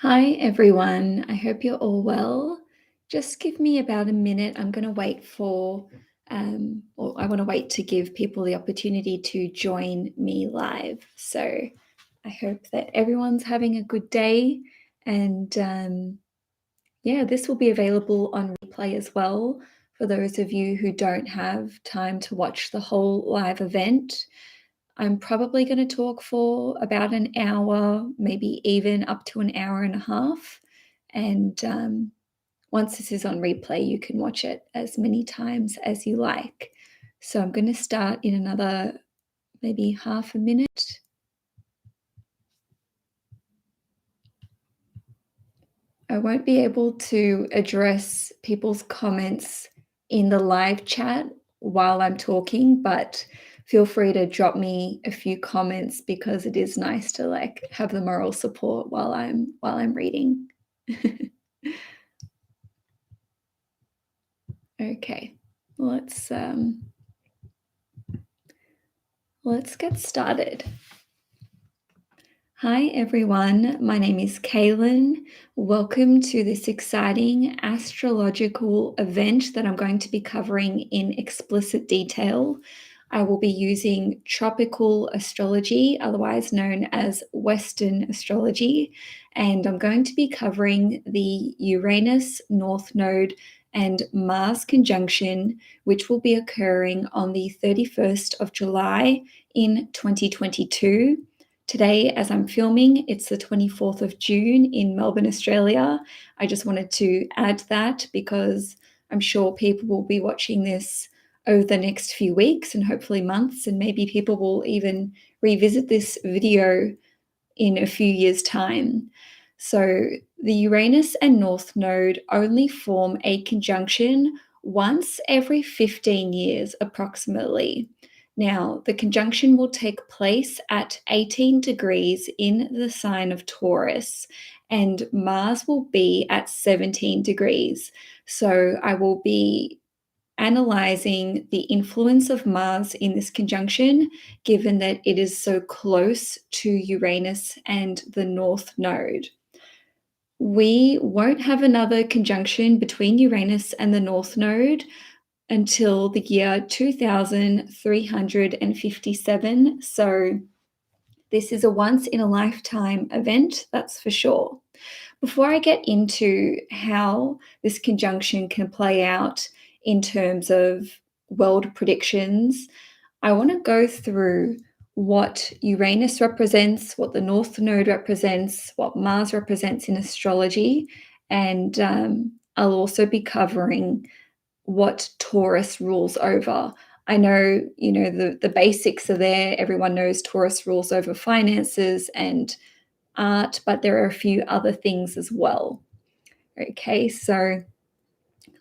Hi, everyone. I hope you're all well. Just give me about a minute. I'm going to wait or I want to wait to give people the opportunity to join me live. So I hope that everyone's having a good day. And yeah, this will be available on replay as well for those of you who don't have time to watch the whole live event. I'm probably going to talk for about an hour, maybe even up to an hour and a half. And once this is on replay, you can watch it as many times as you like. So I'm going to start in another maybe half a minute. I won't be able to address people's comments in the live chat while I'm talking, but feel free to drop me a few comments because it is nice to have the moral support while I'm reading. Okay, let's get started. Hi everyone, my name is Cailin. Welcome to this exciting astrological event that I'm going to be covering in explicit detail. I will be using tropical astrology, otherwise known as Western astrology, and I'm going to be covering the Uranus North Node and Mars conjunction, which will be occurring on the 31st of July in 2022. Today, as I'm filming, it's the 24th of June in Melbourne, Australia. I just wanted to add that because I'm sure people will be watching this over the next few weeks and hopefully months, and maybe people will even revisit this video in a few years' time. So the Uranus and North Node only form a conjunction once every 15 years approximately. Now, the conjunction will take place at 18 degrees in the sign of Taurus, and Mars will be at 17 degrees. So I will be analyzing the influence of Mars in this conjunction, given that it is so close to Uranus and the North Node. We won't have another conjunction between Uranus and the North Node until the year 2357. So this is a once in a lifetime event, that's for sure. Before I get into how this conjunction can play out in terms of world predictions, I want to go through what Uranus represents, what the North Node represents, what Mars represents in astrology, and I'll also be covering what Taurus rules over. I know, the basics are there. Everyone knows Taurus rules over finances and art, but there are a few other things as well. Okay, so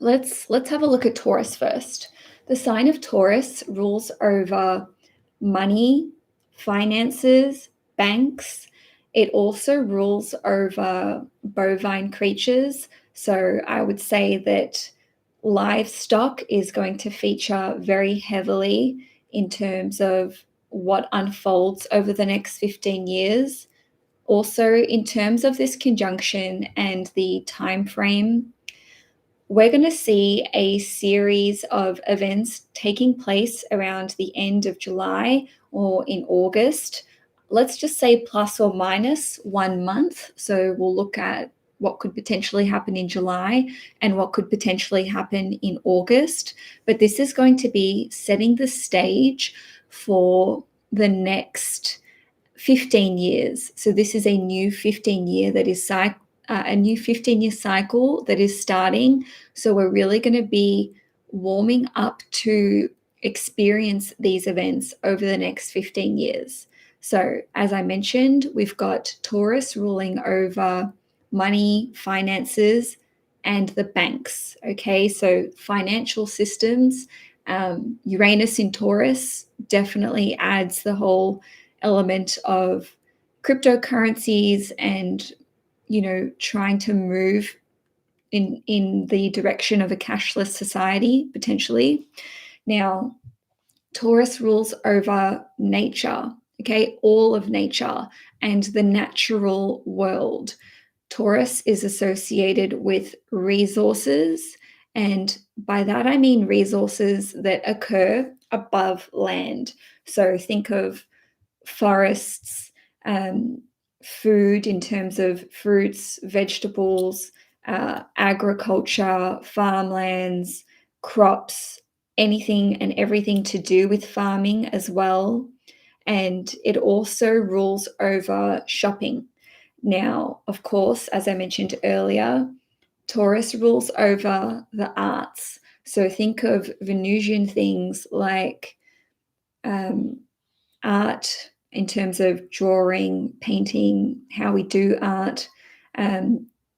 let's have a look at Taurus first. The sign of Taurus rules over money, finances, banks. It also rules over bovine creatures. So I would say that livestock is going to feature very heavily in terms of what unfolds over the next 15 years. Also, in terms of this conjunction and the time frame, we're going to see a series of events taking place around the end of July or in August. Let's just say plus or minus 1 month. So we'll look at what could potentially happen in July and what could potentially happen in August. But this is going to be setting the stage for the next 15 years. So this is a new 15-year that is a new 15-year cycle that is starting. So we're really going to be warming up to experience these events over the next 15 years. So as I mentioned, we've got Taurus ruling over money, finances, and the banks. Okay, so financial systems. Uranus in Taurus definitely adds the whole element of cryptocurrencies and trying to move in the direction of a cashless society potentially. Now, Taurus rules over nature, okay, all of nature and the natural world. Taurus is associated with resources, and by that I mean resources that occur above land. So think of forests, um, food in terms of fruits, vegetables, agriculture, farmlands, crops, anything and everything to do with farming as well. And it also rules over shopping. Now, of course, as I mentioned earlier, Taurus rules over the arts. So think of Venusian things like um, art in terms of drawing, painting, how we do art.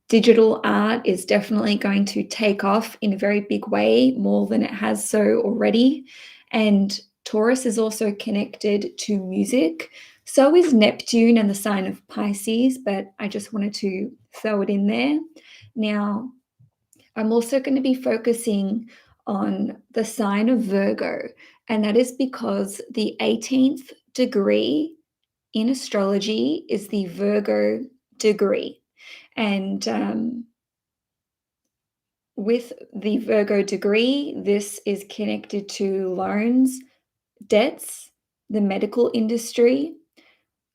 Digital art is definitely going to take off in a very big way, more than it has so already. And Taurus is also connected to music. So is Neptune and the sign of Pisces, but I just wanted to throw it in there. Now, I'm also going to be focusing on the sign of Virgo, and that is because the 18th degree in astrology is the Virgo degree. And with the Virgo degree, this is connected to loans, debts, the medical industry,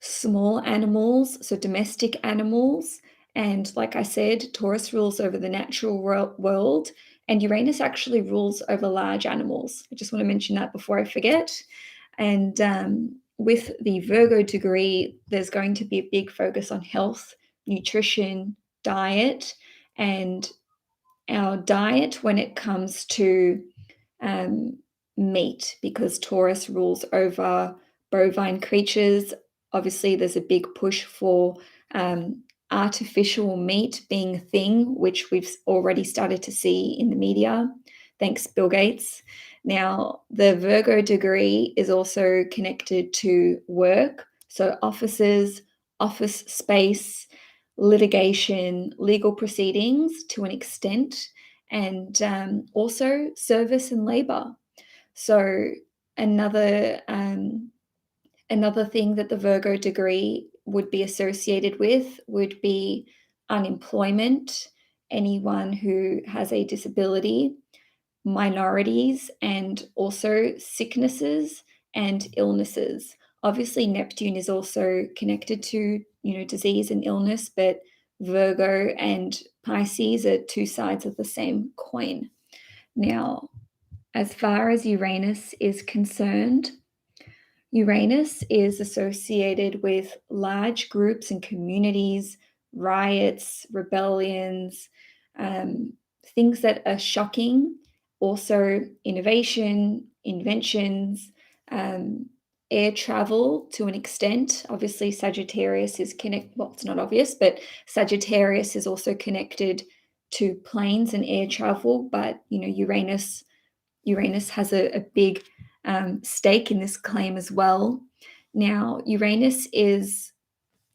small animals, so domestic animals. And like I said, Taurus rules over the natural world, and Uranus actually rules over large animals. I just want to mention that before I forget. And with the Virgo degree, there's going to be a big focus on health, nutrition, diet, and our diet when it comes to um, meat, because Taurus rules over bovine creatures. Obviously, there's a big push for artificial meat being a thing, which we've already started to see in the media. Thanks, Bill Gates. Now, the Virgo degree is also connected to work, so offices, office space, litigation, legal proceedings to an extent, and also service and labor. So another another thing that the Virgo degree would be associated with would be unemployment, anyone who has a disability, minorities, and also sicknesses and illnesses. Obviously, Neptune is also connected to, disease and illness, but Virgo and Pisces are two sides of the same coin. Now, as far as Uranus is concerned, Uranus is associated with large groups and communities, riots, rebellions, things that are shocking, also innovation, inventions, air travel to an extent. Obviously, Sagittarius is well, it's not obvious, but Sagittarius is also connected to planes and air travel, but Uranus has a big stake in this claim as well. Now, Uranus is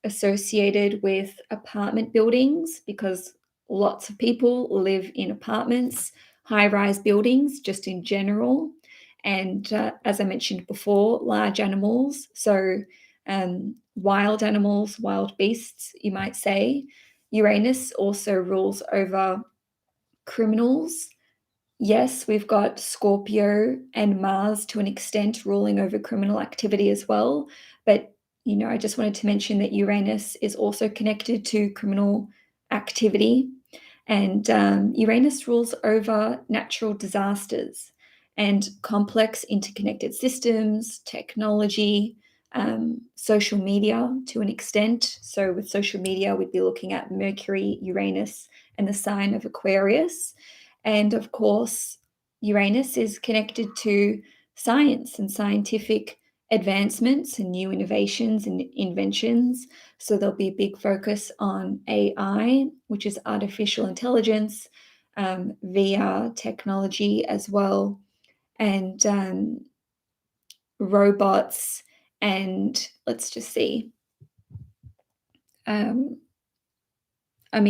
associated with apartment buildings because lots of people live in apartments, high-rise buildings just in general, and as I mentioned before, large animals, so wild animals, wild beasts, you might say. Uranus also rules over criminals. Yes, we've got Scorpio and Mars to an extent ruling over criminal activity as well. But, I just wanted to mention that Uranus is also connected to criminal activity. And Uranus rules over natural disasters and complex interconnected systems, technology, social media to an extent. So with social media, we'd be looking at Mercury, Uranus, and the sign of Aquarius. And of course, Uranus is connected to science and scientific advancements and new innovations and inventions. So there'll be a big focus on AI, which is artificial intelligence, VR technology as well, and robots, and let's just see.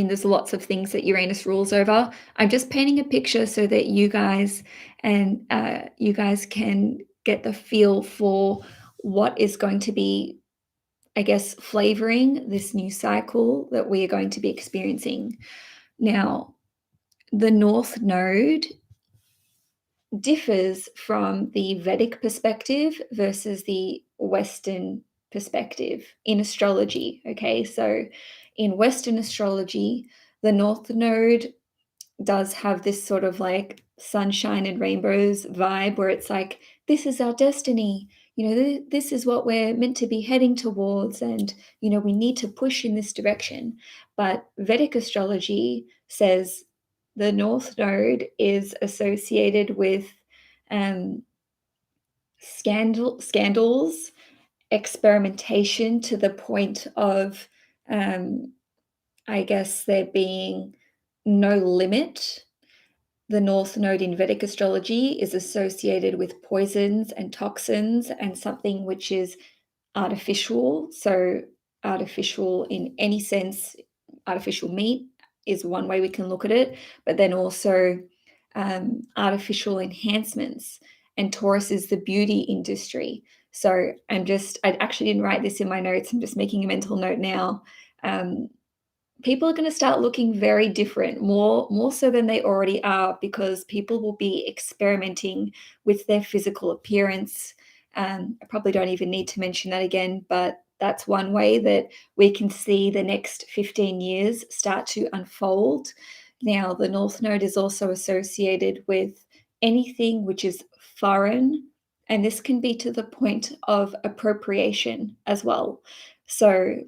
There's lots of things that Uranus rules over. I'm just painting a picture so that you guys can get the feel for what is going to be I guess, flavoring this new cycle that we are going to be experiencing. Now, the North Node differs from the Vedic perspective versus the Western perspective in astrology. Okay, so in Western astrology, the North Node does have this sort of like sunshine and rainbows vibe where it's like, this is our destiny. This is what we're meant to be heading towards, and we need to push in this direction. But Vedic astrology says the North Node is associated with um, scandals, experimentation to the point of, I guess, there being no limit. The North Node in Vedic astrology is associated with poisons and toxins and something which is artificial. So, artificial in any sense, artificial meat is one way we can look at it, but then also artificial enhancements. And Taurus is the beauty industry. So, I actually didn't write this in my notes. I'm just making a mental note now. People are going to start looking very different, more so than they already are, because people will be experimenting with their physical appearance. I probably don't even need to mention that again, but that's one way that we can see the next 15 years start to unfold. Now, the North Node is also associated with anything which is foreign, and this can be to the point of appropriation as well. So,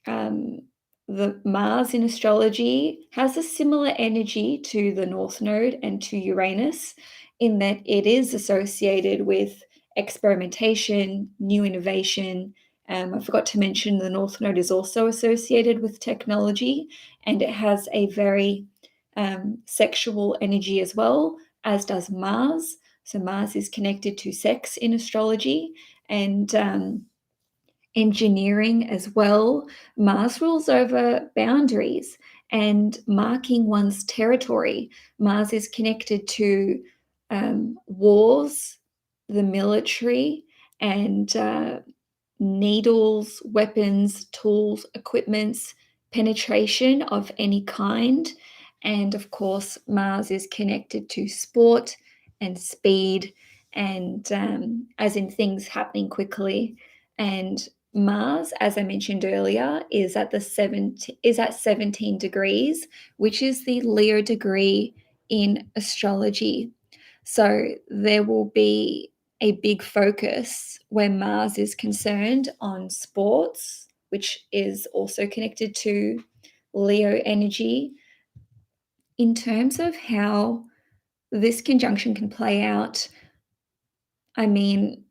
um, the Mars in astrology has a similar energy to the North Node and to Uranus, in that it is associated with experimentation, new innovation. I forgot to mention the North Node is also associated with technology, and it has a very sexual energy as well, as does Mars. So Mars is connected to sex in astrology, and engineering as well. Mars rules over boundaries and marking one's territory. Mars is connected to wars, the military, and needles, weapons, tools, equipments, penetration of any kind. And of course, Mars is connected to sport and speed, and as in things happening quickly. And Mars, as I mentioned earlier, is at 17 degrees, which is the Leo degree in astrology. So there will be a big focus where Mars is concerned on sports, which is also connected to Leo energy. In terms of how this conjunction can play out, I mean,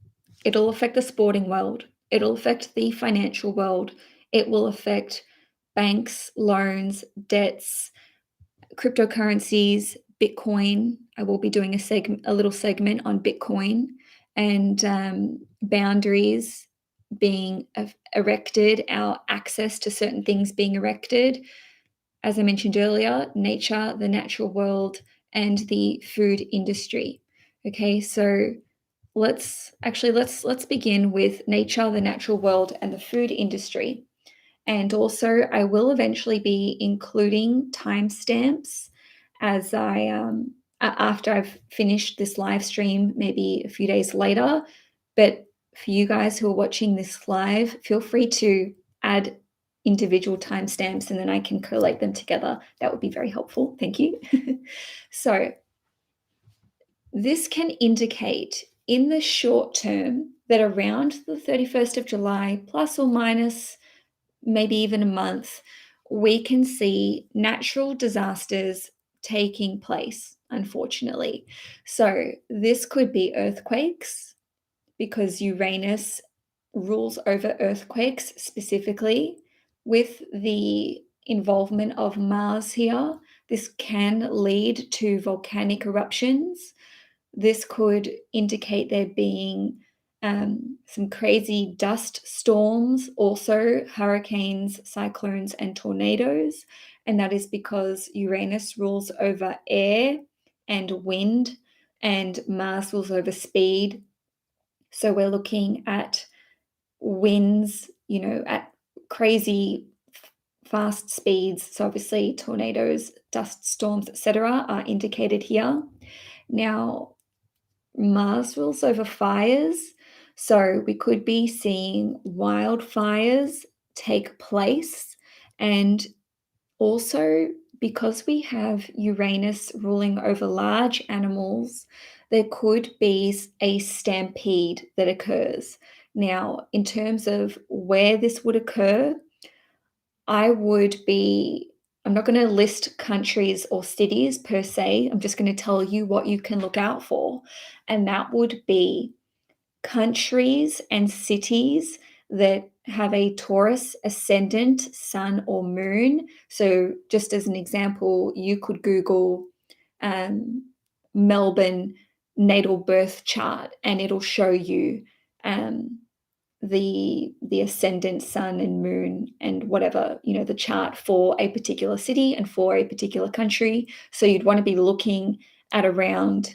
it'll affect the sporting world, it'll affect the financial world, it will affect banks, loans, debts, cryptocurrencies, Bitcoin. I will be doing a little segment on Bitcoin, and boundaries being erected, our access to certain things being erected. As I mentioned earlier, nature, the natural world, and the food industry. Okay, so let's begin with nature, the natural world, and the food industry. And also, I will eventually be including timestamps as after I've finished this live stream, maybe a few days later. But for you guys who are watching this live, feel free to add individual timestamps, and then I can collate them together. That would be very helpful. Thank you. So, this can indicate in the short term that around the 31st of July, plus or minus maybe even a month, we can see natural disasters taking place, unfortunately. So, this could be earthquakes, because Uranus rules over earthquakes specifically. With the involvement of Mars here, this can lead to volcanic eruptions. This could indicate there being some crazy dust storms, also hurricanes, cyclones, and tornadoes. And that is because Uranus rules over air and wind, and Mars rules over speed. So we're looking at winds, at crazy fast speeds. So obviously tornadoes, dust storms, etc. are indicated here. Now, Mars rules over fires, so we could be seeing wildfires take place. And also, because we have Uranus ruling over large animals, there could be a stampede that occurs. Now, in terms of where this would occur, I'm not going to list countries or cities per se. I'm just going to tell you what you can look out for. And that would be countries and cities that have a Taurus ascendant, sun, or moon. So, just as an example, you could Google um, Melbourne natal birth chart and it'll show you um, the ascendant sun and moon and whatever, the chart for a particular city and for a particular country. So you'd want to be looking at around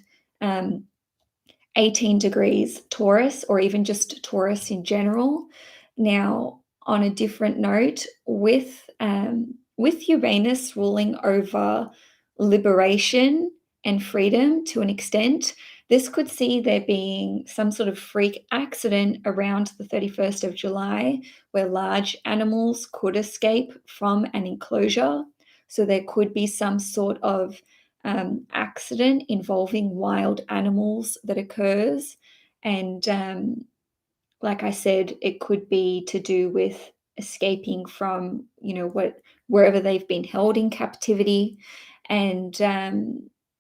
18 degrees Taurus, or even just Taurus in general. Now, on a different note, with Uranus ruling over liberation and freedom to an extent, this could see there being some sort of freak accident around the 31st of July where large animals could escape from an enclosure. So there could be some sort of accident involving wild animals that occurs. And like I said, it could be to do with escaping from, wherever they've been held in captivity. And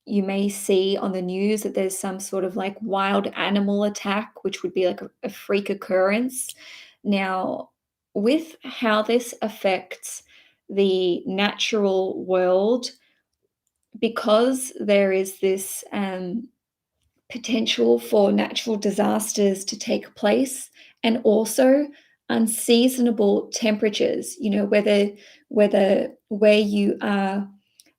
you may see on the news that there's some sort of like wild animal attack, which would be like a freak occurrence. Now, with how this affects the natural world, because there is this potential for natural disasters to take place, and also unseasonable temperatures, whether where you are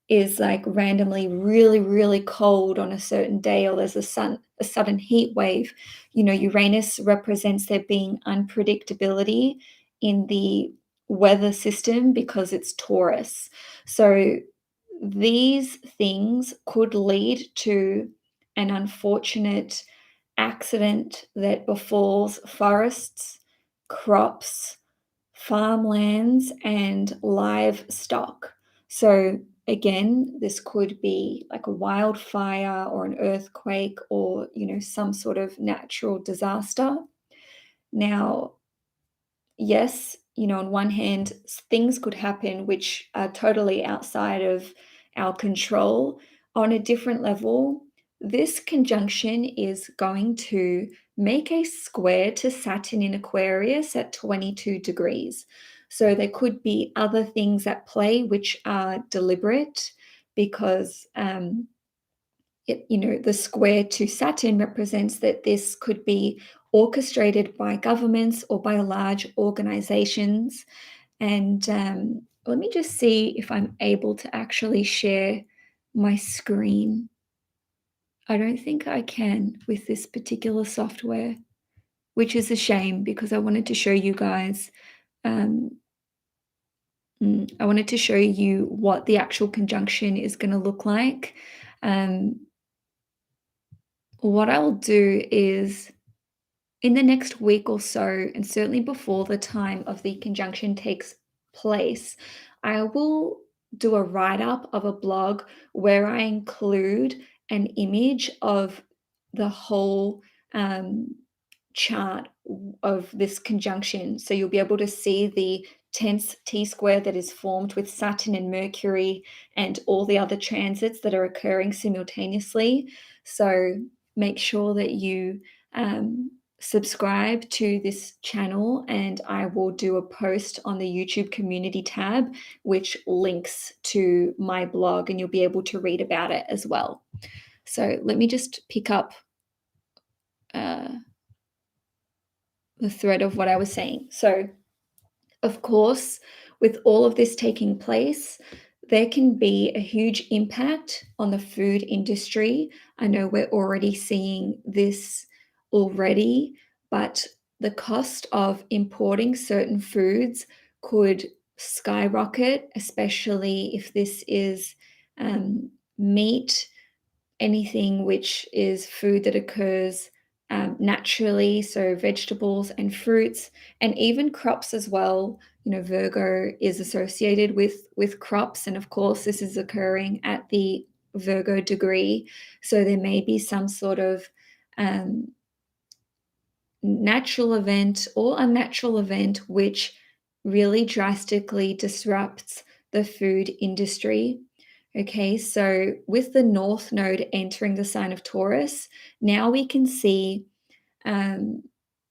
is like randomly really, really cold on a certain day, or there's a sudden heat wave. Uranus represents there being unpredictability in the weather system because it's Taurus. So these things could lead to an unfortunate accident that befalls forests, crops, farmlands, and livestock. So, again, this could be like a wildfire or an earthquake or, some sort of natural disaster. Now, yes, on one hand, things could happen which are totally outside of our control. On a different level, this conjunction is going to make a square to Saturn in Aquarius at 22 degrees. So there could be other things at play which are deliberate because the square to Saturn represents that this could be orchestrated by governments or by large organizations. And let me just see if I'm able to actually share my screen. I don't think I can with this particular software, which is a shame because I wanted to show you guys. I wanted to show you what the actual conjunction is going to look like. What I'll do is in the next week or so, and certainly before the time of the conjunction takes place, I will do a write-up of a blog where I include an image of the whole chart of this conjunction. So you'll be able to see the tense T-square that is formed with Saturn and Mercury and all the other transits that are occurring simultaneously. So make sure that you subscribe to this channel, and I will do a post on the YouTube community tab which links to my blog, and you'll be able to read about it as well. So let me just pick up the thread of what I was saying. So, of course, with all of this taking place, there can be a huge impact on the food industry. I know we're already seeing this already, but the cost of importing certain foods could skyrocket, especially if this is meat, anything which is food that occurs naturally, so vegetables and fruits, and even crops as well. Virgo is associated with crops, and of course, this is occurring at the Virgo degree. So there may be some sort of um, natural event or unnatural event which really drastically disrupts the food industry. Okay, so with the North Node entering the sign of Taurus, now we can see um,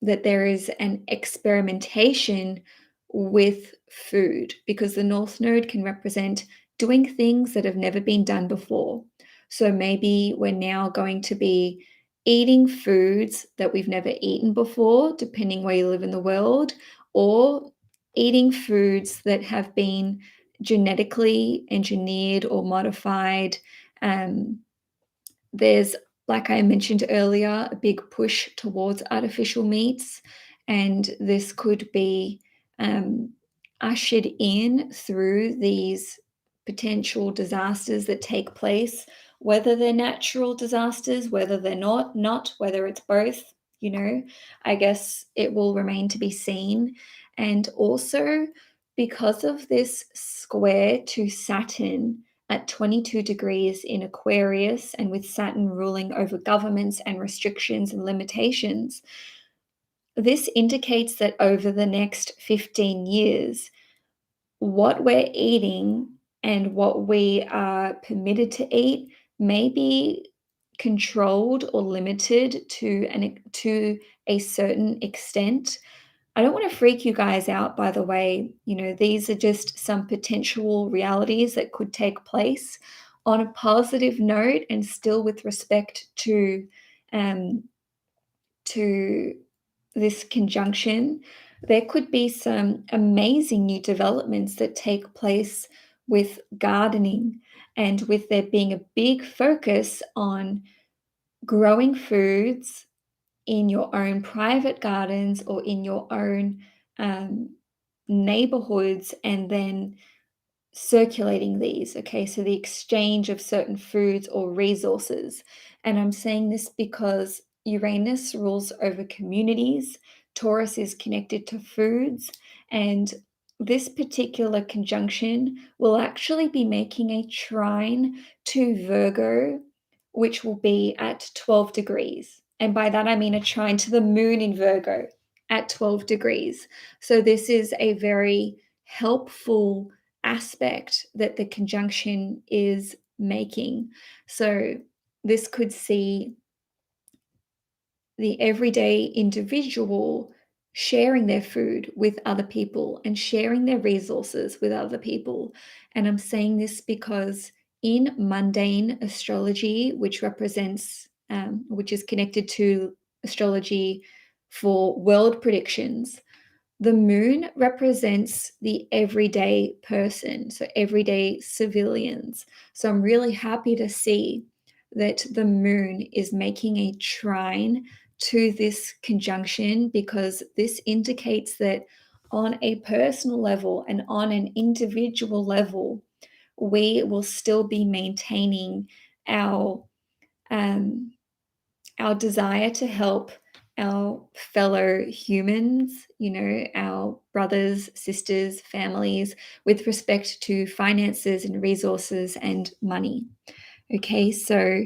that there is an experimentation with food, because the North Node can represent doing things that have never been done before. So maybe we're now going to be eating foods that we've never eaten before, depending where you live in the world, or eating foods that have been genetically engineered or modified. There's, like I mentioned earlier, a big push towards artificial meats, and this could be ushered in through these potential disasters that take place, whether they're natural disasters, whether they're not, whether it's both. I guess it will remain to be seen. And also, because of this square to Saturn at 22 degrees in Aquarius, and with Saturn ruling over governments and restrictions and limitations, this indicates that over the next 15 years, what we're eating and what we are permitted to eat may be controlled or limited to a certain extent. I don't want to freak you guys out, by the way. These are just some potential realities that could take place. On a positive note, and still with respect um, to this conjunction, there could be some amazing new developments that take place with gardening, and with there being a big focus on growing foods in your own private gardens or in your own um, neighborhoods, and then circulating these. Okay, so the exchange of certain foods or resources. And I'm saying this because Uranus rules over communities, Taurus is connected to foods, and this particular conjunction will actually be making a trine to Virgo, which will be at 12 degrees. And by that, I mean a trine to the moon in Virgo at 12 degrees. So this is a very helpful aspect that the conjunction is making. So this could see the everyday individual sharing their food with other people and sharing their resources with other people. And I'm saying this because in mundane astrology, which which is connected to astrology for world predictions, the moon represents the everyday person, so everyday civilians. So I'm really happy to see that the moon is making a trine to this conjunction, because this indicates that on a personal level and on an individual level, we will still be maintaining our um, our desire to help our fellow humans, our brothers, sisters, families, with respect to finances and resources and money. Okay, so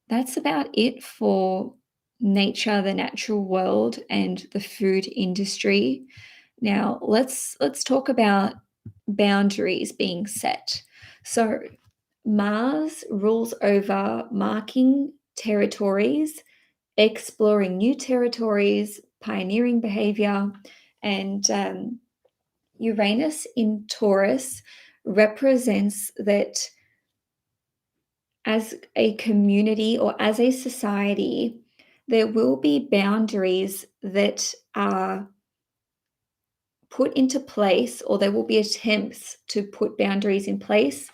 that's about it for nature, the natural world, and the food industry. Now, let's talk about boundaries being set. So, Mars rules over marking territories, exploring new territories, pioneering behavior, and Uranus in Taurus represents that as a community or as a society, there will be boundaries that are put into place, or there will be attempts to put boundaries in place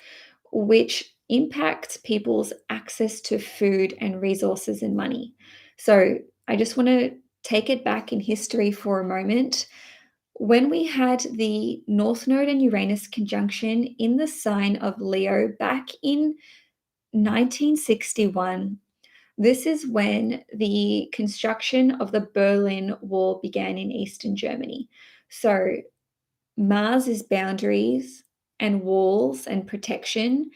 which impacts people's access to food and resources and money. So I just want to take it back in history for a moment. When we had the North Node and Uranus conjunction in the sign of Leo back in 1961, this is when the construction of the Berlin Wall began in Eastern Germany. So Mars is boundaries and walls and protection.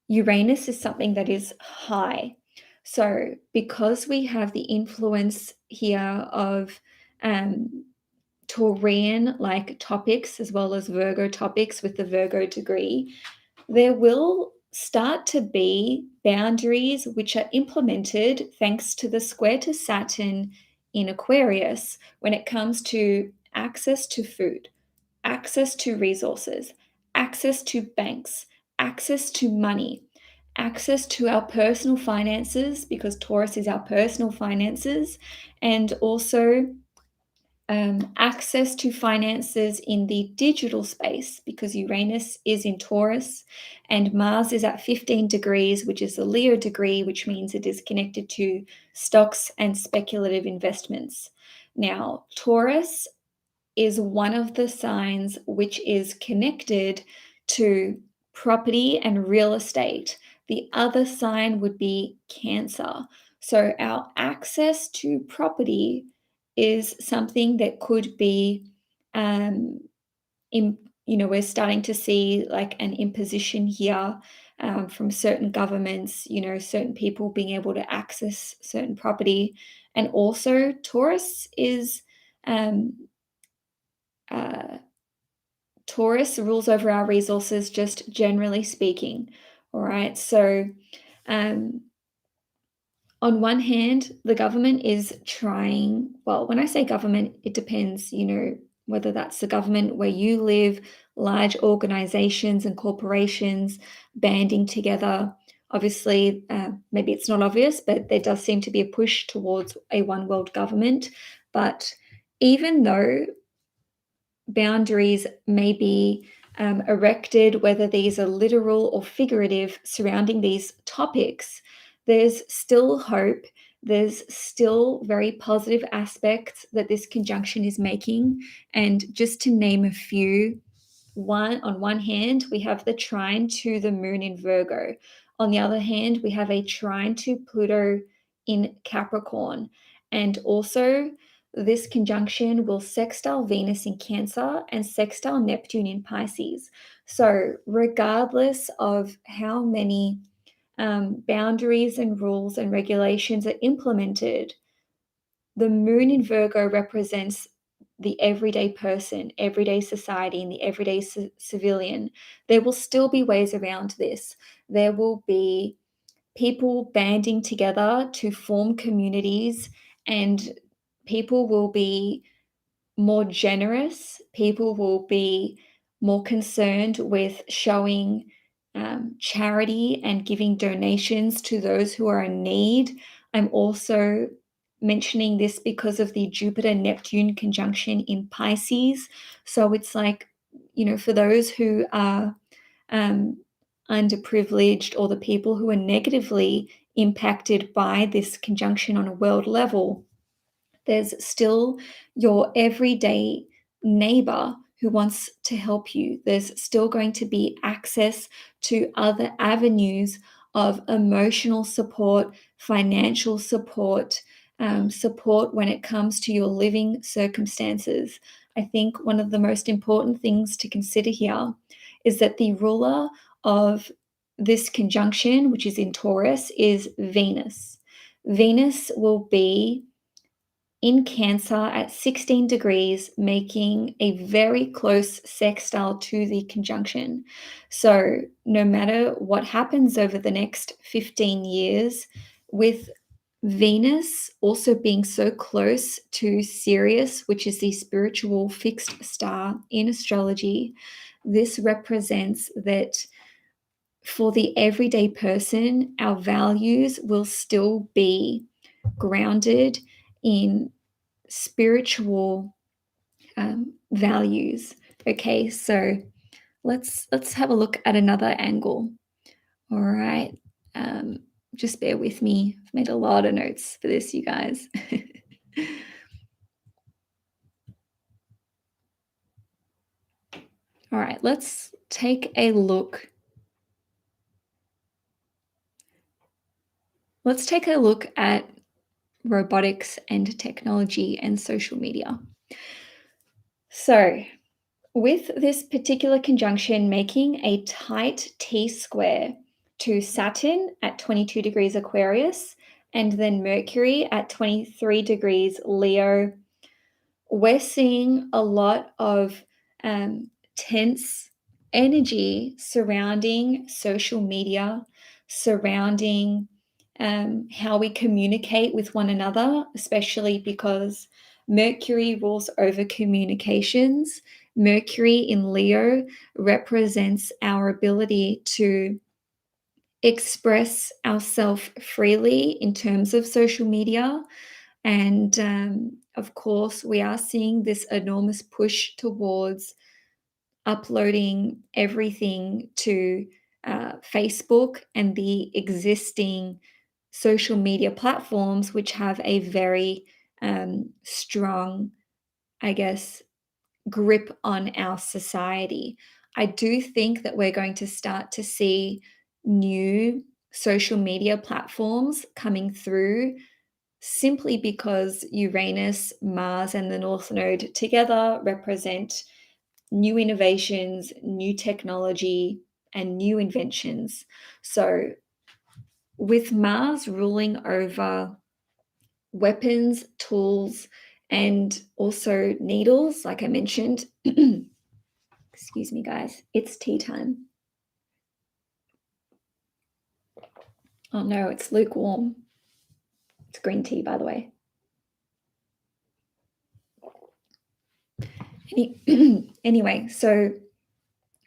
Uranus is something that is high. So because we have the influence here of Taurian like topics as well as Virgo topics with the Virgo degree, there will start to be boundaries which are implemented thanks to the square to Saturn in Aquarius when it comes to access to food, access to resources, access to banks, access to money, access to our personal finances, because Taurus is our personal finances, and also access to finances in the digital space, because Uranus is in Taurus and Mars is at 15 degrees, which is the Leo degree, which means it is connected to stocks and speculative investments. Now, Taurus is one of the signs which is connected to property and real estate. The other sign would be Cancer. So our access to property is something that could be, we're starting to see like an imposition here from certain governments, certain people being able to access certain property. And also, Taurus is um, uh, Taurus rules over our resources, just generally speaking. All right. So, um, on one hand, the government is trying, well, when I say government, it depends, whether that's the government where you live, large organizations and corporations banding together. Obviously, maybe it's not obvious, but there does seem to be a push towards a one world government. But even though boundaries may be erected, whether these are literal or figurative, surrounding these topics, there's still hope. There's still very positive aspects that this conjunction is making. And just to name a few, on one hand, we have the trine to the moon in Virgo. On the other hand, we have a trine to Pluto in Capricorn. And also, this conjunction will sextile Venus in Cancer and sextile Neptune in Pisces. So, regardless of how many boundaries and rules and regulations are implemented, the moon in Virgo represents the everyday person, everyday society, and the everyday civilian. There will still be ways around this. There will be people banding together to form communities, and people will be more generous. People will be more concerned with showing charity and giving donations to those who are in need. I'm also mentioning this because of the Jupiter Neptune conjunction in Pisces. So it's like, for those who are underprivileged or the people who are negatively impacted by this conjunction on a world level, there's still your everyday neighbor who wants to help you. There's still going to be access to other avenues of emotional support, financial support, support when it comes to your living circumstances. I think one of the most important things to consider here is that the ruler of this conjunction, which is in Taurus, is Venus. Venus will be in Cancer at 16 degrees, making a very close sextile to the conjunction. So, no matter what happens over the next 15 years, with Venus also being so close to Sirius, which is the spiritual fixed star in astrology, this represents that for the everyday person, our values will still be grounded in spiritual values. Okay, so let's have a look at another angle. All right, just bear with me. I've made a lot of notes for this, you guys. All right, let's take a look. Let's take a look at robotics and technology and social media. So, with this particular conjunction making a tight T square to Saturn at 22 degrees Aquarius and then Mercury at 23 degrees Leo, we're seeing a lot of tense energy surrounding social media, surrounding how we communicate with one another, especially because Mercury rules over communications. Mercury in Leo represents our ability to express ourselves freely in terms of social media. And of course, we are seeing this enormous push towards uploading everything to Facebook and the existing social media platforms, which have a very strong, I guess, grip on our society. I do think that we're going to start to see new social media platforms coming through simply because Uranus, Mars, and the North Node together represent new innovations, new technology, and new inventions. So, with Mars ruling over weapons, tools, and also needles, like I mentioned, excuse me, guys, it's tea time. Oh no, it's lukewarm. It's green tea, by the way. Anyway, so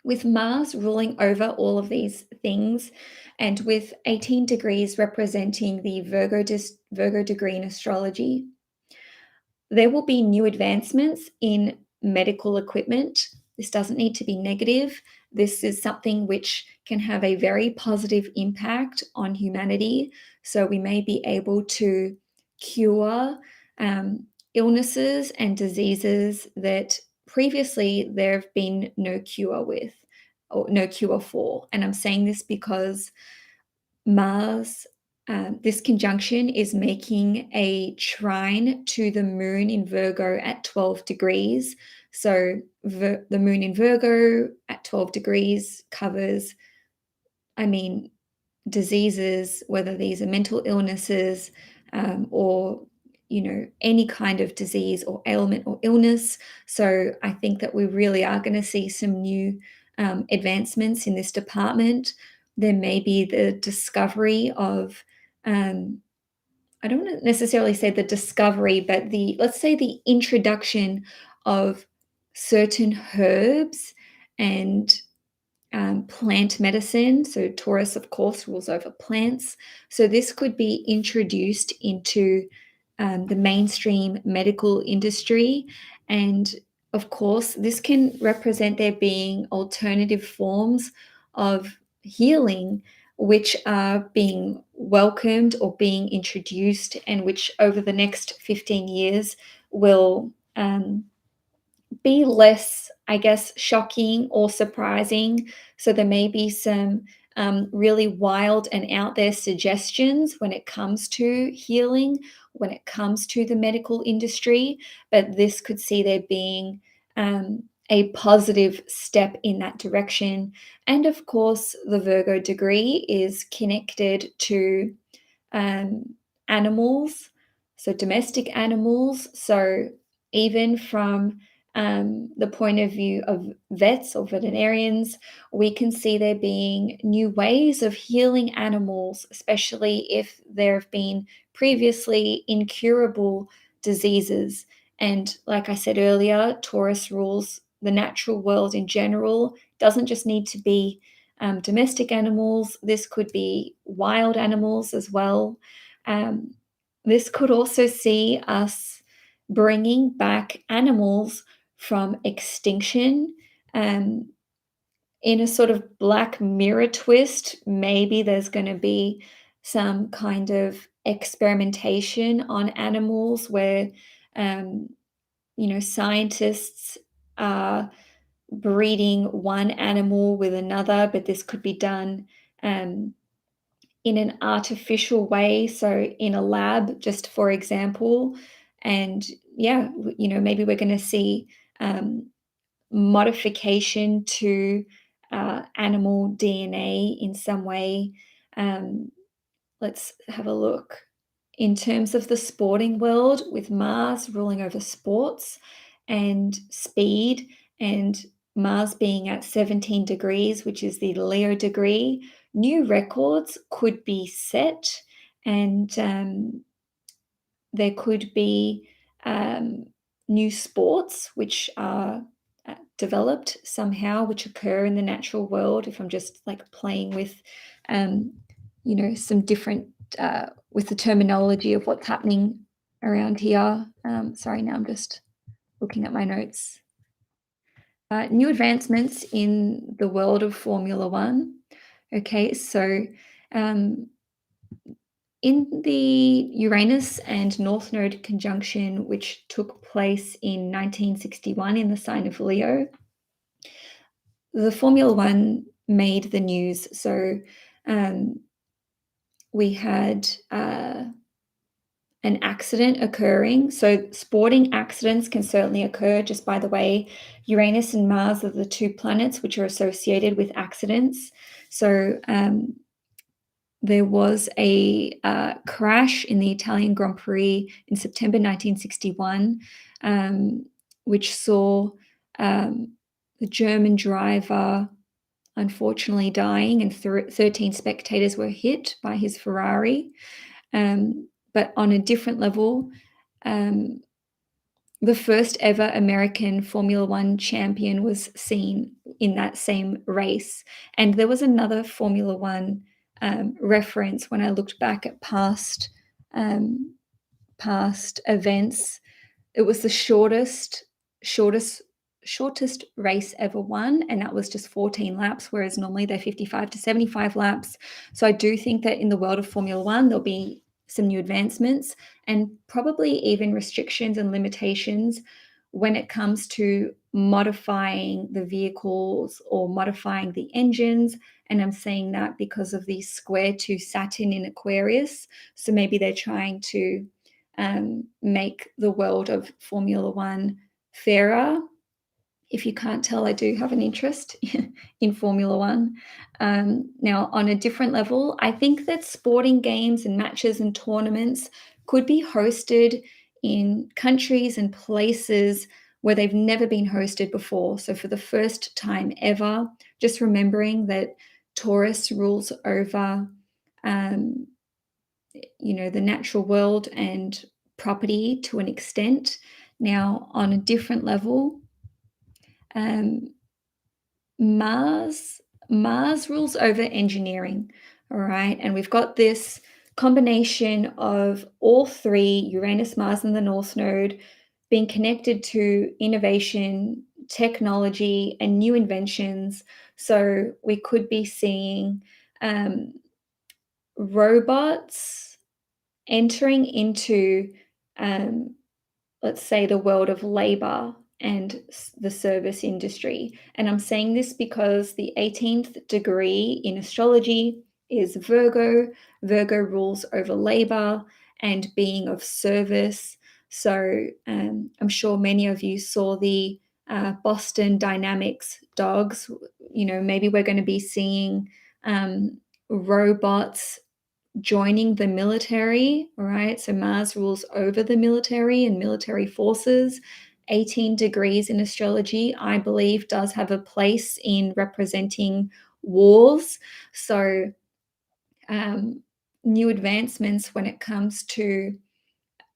with Mars ruling over all of these things, and with 18 degrees representing the Virgo degree in astrology, there will be new advancements in medical equipment. This doesn't need to be negative. This is something which can have a very positive impact on humanity. So we may be able to cure illnesses and diseases that previously there have been no cure with or no cure for. And I'm saying this because Mars, this conjunction is making a trine to the moon in Virgo at 12 degrees. So the moon in Virgo at 12 degrees covers, I mean, diseases, whether these are mental illnesses or any kind of disease or ailment or illness. So I think that we really are going to see some new advancements in this department. There may be the discovery of I don't want to necessarily say the discovery, but let's say the introduction of certain herbs and plant medicine. So Taurus, of course, rules over plants. So this could be introduced into the mainstream medical industry. And of course, this can represent there being alternative forms of healing which are being welcomed or being introduced, and which over the next 15 years will be less, I guess, shocking or surprising. So there may be some really wild and out there suggestions when it comes to healing, when it comes to the medical industry, but this could see there being a positive step in that direction. And of course, the Virgo degree is connected to animals, so domestic animals. So even from the point of view of vets or veterinarians, we can see there being new ways of healing animals, especially if there have been previously incurable diseases. And like I said earlier, Taurus rules the natural world in general. It doesn't just need to be domestic animals, this could be wild animals as well. Um, this could also see us bringing back animals from extinction. Um, in a sort of Black Mirror twist, maybe there's going to be some kind of experimentation on animals where, scientists are breeding one animal with another, but this could be done in an artificial way, so in a lab, just for example. And yeah, maybe we're going to see modification to animal DNA in some way. Let's have a look. In terms of the sporting world, with Mars ruling over sports and speed, and Mars being at 17 degrees, which is the Leo degree, new records could be set, and there could be new sports which are developed somehow, which occur in the natural world. If I'm just like playing with, some different with the terminology of what's happening around here. Sorry, now I'm just looking at my notes. New advancements in the world of Formula One. Okay, so in the Uranus and North Node conjunction, which took place in 1961 in the sign of Leo, the Formula One made the news. So we had an accident occurring. So sporting accidents can certainly occur. Just by the way, Uranus and Mars are the two planets which are associated with accidents. So there was a crash in the Italian Grand Prix in September 1961, which saw the German driver unfortunately dying, and 13 spectators were hit by his Ferrari. But on a different level, the first ever American Formula One champion was seen in that same race. And there was another Formula One reference when I looked back at past events. It was the shortest race ever won, and that was just 14 laps, whereas normally they're 55 to 75 laps. So I do think that in the world of Formula One, there'll be some new advancements and probably even restrictions and limitations when it comes to modifying the vehicles or modifying the engines. And I'm saying that because of the square to Saturn in Aquarius. So maybe they're trying to make the world of Formula One fairer. If you can't tell, I do have an interest in Formula One. Now, on a different level, I think that sporting games and matches and tournaments could be hosted in countries and places where they've never been hosted before. So for the first time ever, just remembering that Taurus rules over the natural world and property to an extent. Now, on a different level, Mars rules over engineering, all right? And we've got this combination of all three, Uranus, Mars, and the North Node, being connected to innovation, technology, and new inventions. So we could be seeing robots entering into, let's say, the world of labor and the service industry. And I'm saying this because the 18th degree in astrology is Virgo. Virgo rules over labor and being of service. So I'm sure many of you saw the Boston Dynamics dogs. Maybe we're going to be seeing robots joining the military, all right? So Mars rules over the military and military forces. 18 degrees in astrology, I believe, does have a place in representing wars. So new advancements when it comes to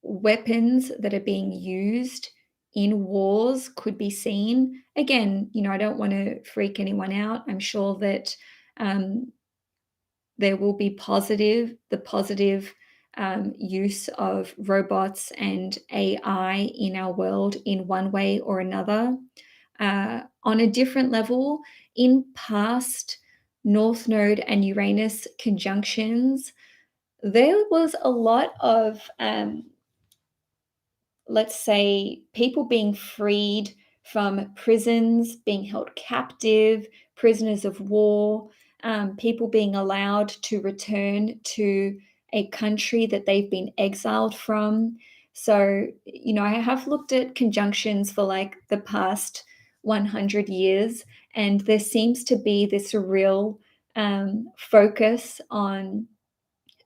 weapons that are being used in wars could be seen. Again, I don't want to freak anyone out. I'm sure that there will be the positive use of robots and AI in our world in one way or another. On a different level, in past North Node and Uranus conjunctions, there was a lot of, let's say, people being freed from prisons being held captive, prisoners of war, people being allowed to return to a country that they've been exiled from. So, I have looked at conjunctions for like the past 100 years, and there seems to be this real focus on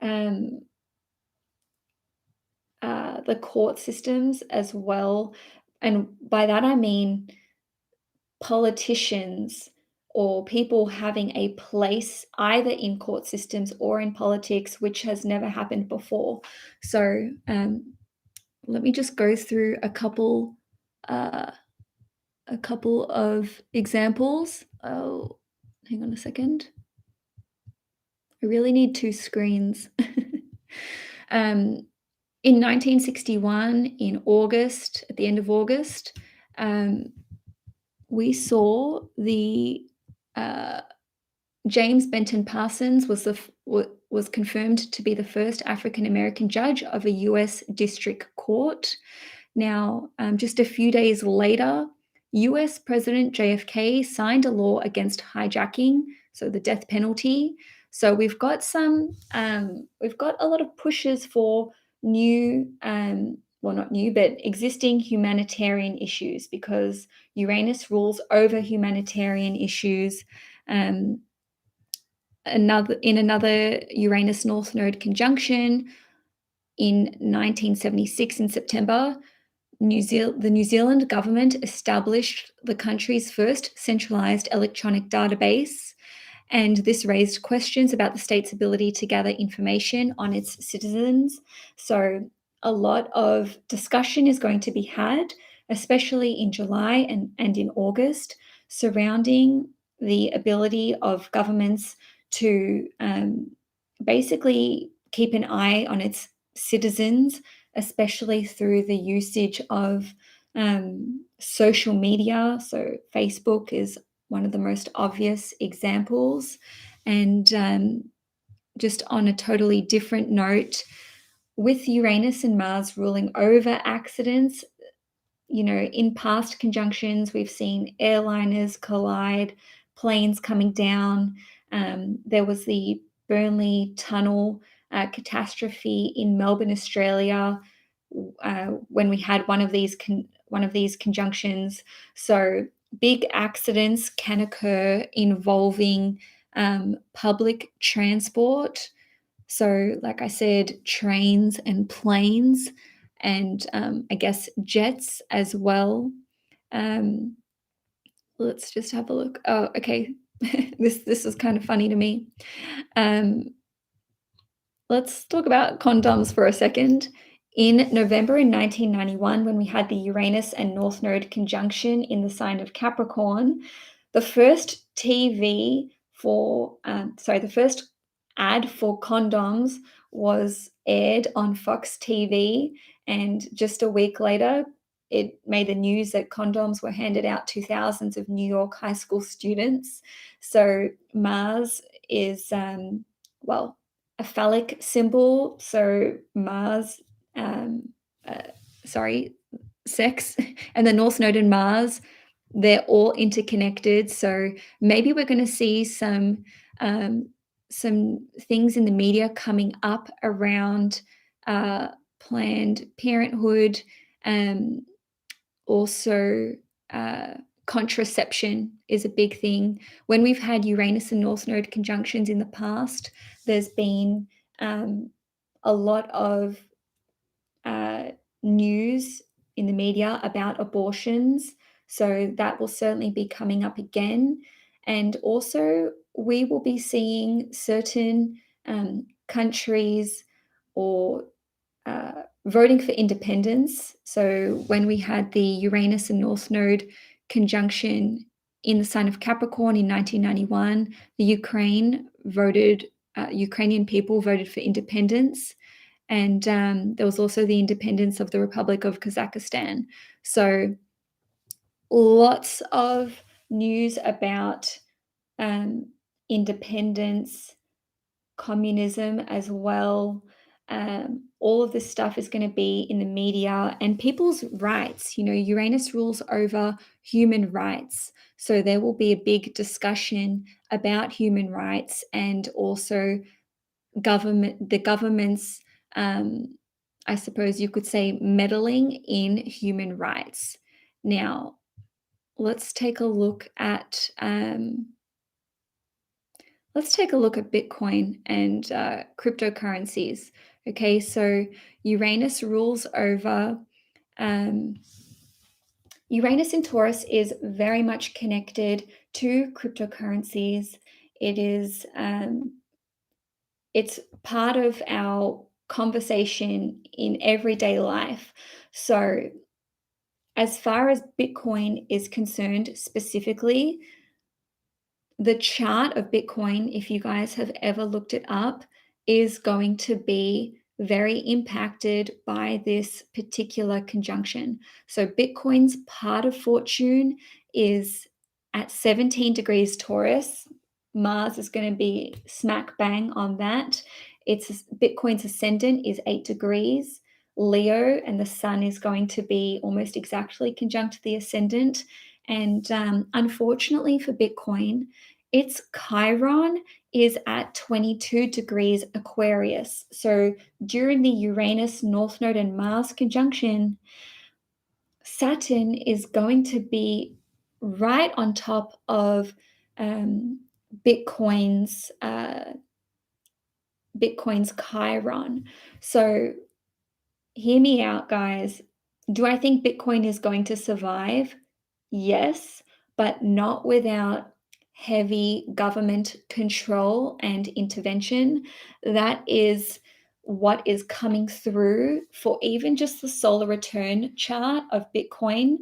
um, the court systems as well. And by that, I mean politicians or people having a place either in court systems or in politics, which has never happened before. So let me just go through uh, a couple of examples. Oh, hang on a second. I really need two screens. In 1961, in August, at the end of August, um, we saw the James Benton Parsons was confirmed to be the first African American judge of a U.S. district court. Now, just a few days later, US President JFK signed a law against hijacking, so the death penalty. So we've got a lot of pushes for new, well, not new, but existing humanitarian issues, because Uranus rules over humanitarian issues. Another Uranus North Node conjunction in 1976 in September, the New Zealand government established the country's first centralized electronic database, and this raised questions about the state's ability to gather information on its citizens. So, a lot of discussion is going to be had, especially in July and in August, surrounding the ability of governments to basically keep an eye on its citizens, especially through the usage of social media. So, Facebook is one of the most obvious examples. And just on a totally different note, with Uranus and Mars ruling over accidents, in past conjunctions, we've seen airliners collide, planes coming down. There was the Burnley Tunnel catastrophe in Melbourne, Australia, when we had one of these conjunctions. So big accidents can occur involving public transport. So, like I said, trains and planes, and I guess jets as well. Um, let's just have a look. Oh, okay. This is kind of funny to me. Um, let's talk about condoms for a second. In November in 1991, when we had the Uranus and North Node conjunction in the sign of Capricorn, the first the first ad for condoms was aired on Fox TV, and just a week later, it made the news that condoms were handed out to thousands of New York high school students. So Mars is, well, a phallic symbol. So Mars, um, uh, sorry, sex, and the North Node and Mars, they're all interconnected. So maybe we're going to see some things in the media coming up around Planned Parenthood, um, also contraception is a big thing. When we've had Uranus and North Node conjunctions in the past, there's been a lot of news in the media about abortions. So that will certainly be coming up again. And also, we will be seeing certain countries or voting for independence. So when we had the Uranus and North Node conjunction in the sign of Capricorn in 1991, the Ukrainian people voted for independence. And there was also the independence of the Republic of Kazakhstan. So lots of news about independence, communism as well. All of this stuff is going to be in the media and people's rights. Uranus rules over human rights. So there will be a big discussion about human rights and also the government's, I suppose you could say, meddling in human rights. Now, let's take a look at Bitcoin and cryptocurrencies. Okay, so Uranus rules over. Um, Uranus in Taurus is very much connected to cryptocurrencies. It is. It's part of our conversation in everyday life. So, as far as Bitcoin is concerned specifically, the chart of Bitcoin, if you guys have ever looked it up, is going to be very impacted by this particular conjunction. So Bitcoin's part of fortune is at 17 degrees Taurus. Mars is going to be smack bang on that. Bitcoin's ascendant is 8 degrees Leo, and the sun is going to be almost exactly conjunct the ascendant. And unfortunately for Bitcoin, its Chiron is at 22 degrees Aquarius. So during the Uranus North Node and Mars conjunction, Saturn is going to be right on top of Bitcoin's Bitcoin's Chiron. So hear me out, guys. Do I think Bitcoin is going to survive? Yes, but not without heavy government control and intervention. That is what is coming through for even just the solar return chart of Bitcoin.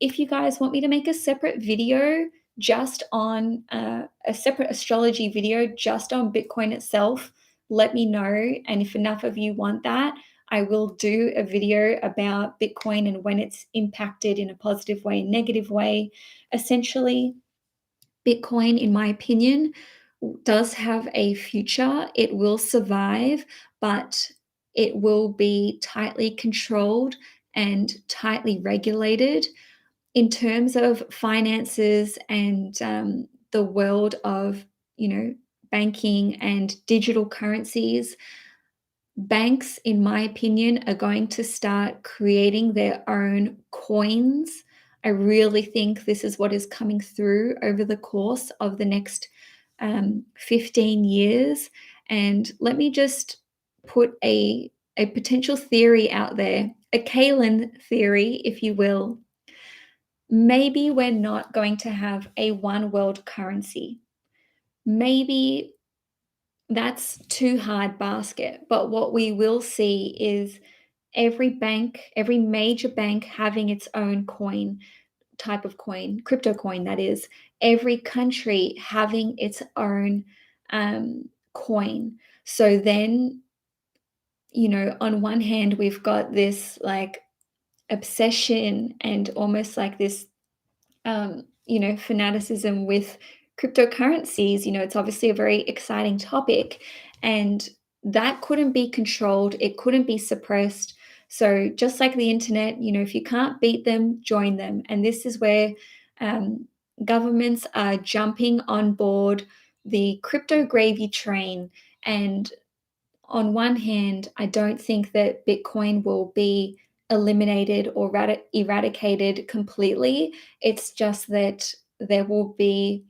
If you guys want me to make a separate video just on a separate astrology video just on Bitcoin itself, let me know. And if enough of you want that, I will do a video about Bitcoin and when it's impacted in a positive way, negative way. Essentially, Bitcoin, in my opinion, does have a future. It will survive, but it will be tightly controlled and tightly regulated in terms of finances and the world of, banking and digital currencies. Banks, in my opinion, are going to start creating their own coins. I really think this is what is coming through over the course of the next 15 years. And let me just put a potential theory out there, a Cailin theory, if you will. Maybe we're not going to have a one world currency. Maybe that's too hard basket. But what we will see is every bank, every major bank having its own type of coin, crypto coin, that is, every country having its own coin. So then, on one hand, we've got this like obsession and almost like this fanaticism with cryptocurrencies. It's obviously a very exciting topic, and that couldn't be controlled. It couldn't be suppressed. So just like the internet, if you can't beat them, join them. And this is where governments are jumping on board the crypto gravy train. And on one hand, I don't think that Bitcoin will be eliminated or eradicated completely. It's just that there will be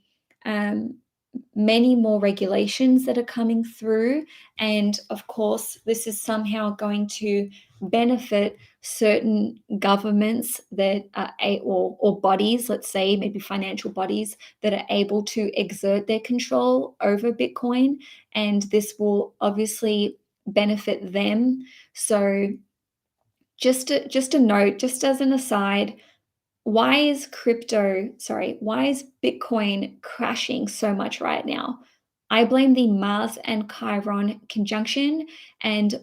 many more regulations that are coming through. And of course, this is somehow going to benefit certain governments that are, or bodies, let's say, maybe financial bodies that are able to exert their control over Bitcoin. And this will obviously benefit them. So just a note, just as an aside, why is Bitcoin crashing so much right now? I blame the Mars and Chiron conjunction, and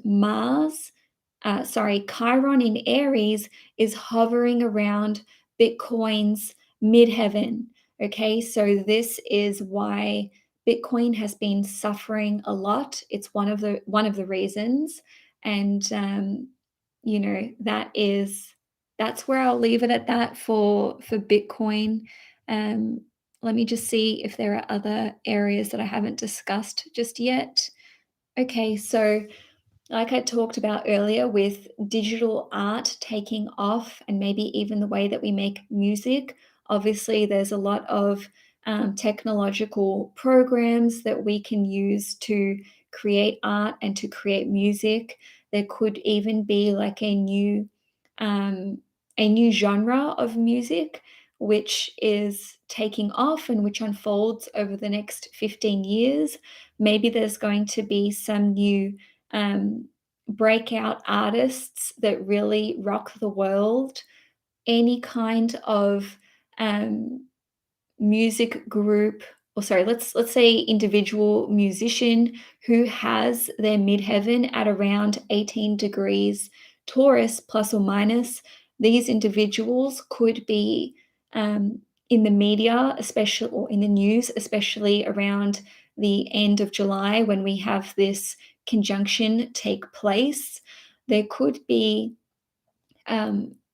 Chiron in Aries is hovering around Bitcoin's midheaven. Okay, so this is why Bitcoin has been suffering a lot. It's one of the reasons, and that's where I'll leave it at that for Bitcoin. Um, Let me just see if there are other areas that I haven't discussed just yet. Okay, so like I talked about earlier, with digital art taking off and maybe even the way that we make music, obviously there's a lot of technological programs that we can use to create art and to create music. There could even be like um, a new genre of music which is taking off and which unfolds over the next 15 years. Maybe there's going to be some new um, breakout artists that really rock the world, any kind of um, music group, or sorry, let's say individual musician who has their midheaven at around 18 degrees Taurus plus or minus. These individuals could be um, in the media, especially, or in the news, especially around the end of July when we have this conjunction take place. There could be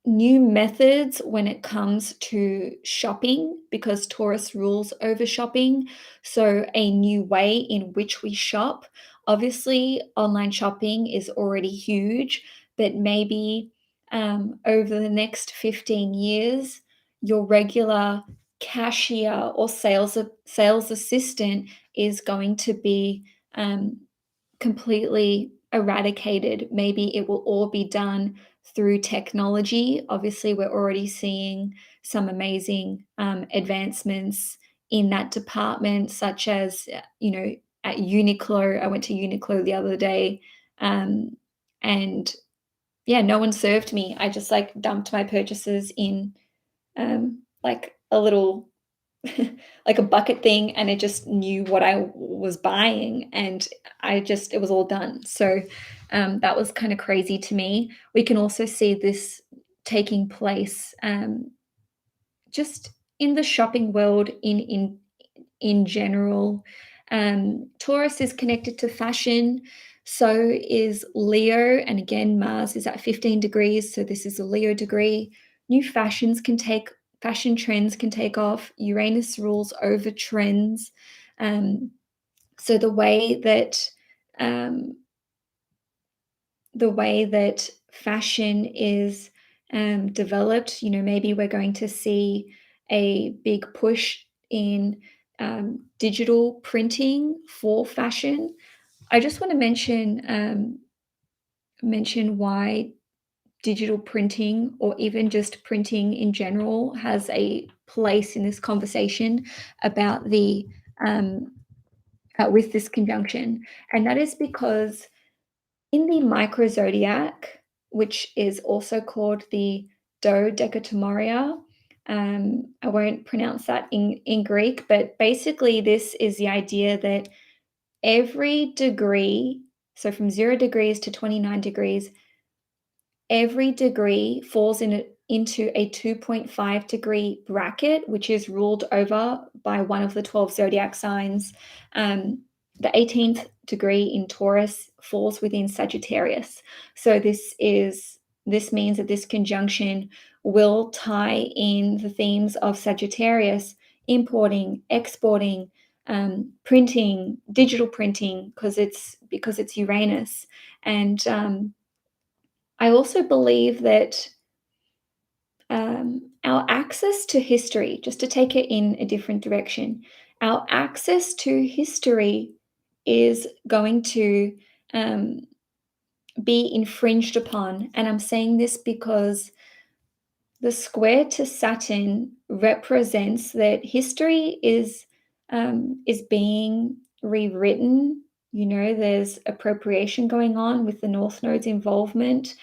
new methods when it comes to shopping, because Taurus rules over shopping. So, a new way in which we shop. Obviously, online shopping is already huge, but maybe over the next 15 years, your regular cashier or sales assistant is going to be um, completely eradicated. Maybe it will all be done through technology. Obviously, we're already seeing some amazing advancements in that department, such as, at Uniqlo. I went to Uniqlo the other day, and yeah, no one served me. I just like dumped my purchases in like a little like a bucket thing, and it just knew what I was buying, and it was all done. So that was kind of crazy to me. We can also see this taking place just in the shopping world in general. Taurus is connected to fashion, so is Leo, and again, Mars is at 15 degrees, so this is a Leo degree. New fashion trends can take off. Uranus rules over trends. Um, so um, the way that fashion is developed, maybe we're going to see a big push in digital printing for fashion. I just want to mention why digital printing, or even just printing in general, has a place in this conversation about the with this conjunction, and that is because in the microzodiac, which is also called the dodecatomaria, I won't pronounce that in Greek, but basically, this is the idea that every degree, so from 0 degrees to 29 degrees, every degree falls into a 2.5 degree bracket, which is ruled over by one of the 12 zodiac signs. The 18th degree in Taurus falls within Sagittarius. So this means that this conjunction will tie in the themes of Sagittarius, importing, exporting, printing, digital printing, because it's Uranus. And I also believe that our access to history, just to take it in a different direction, our access to history is going to um, be infringed upon. And I'm saying this because the square to Saturn represents that history is being rewritten. There's appropriation going on with the North Node's involvement,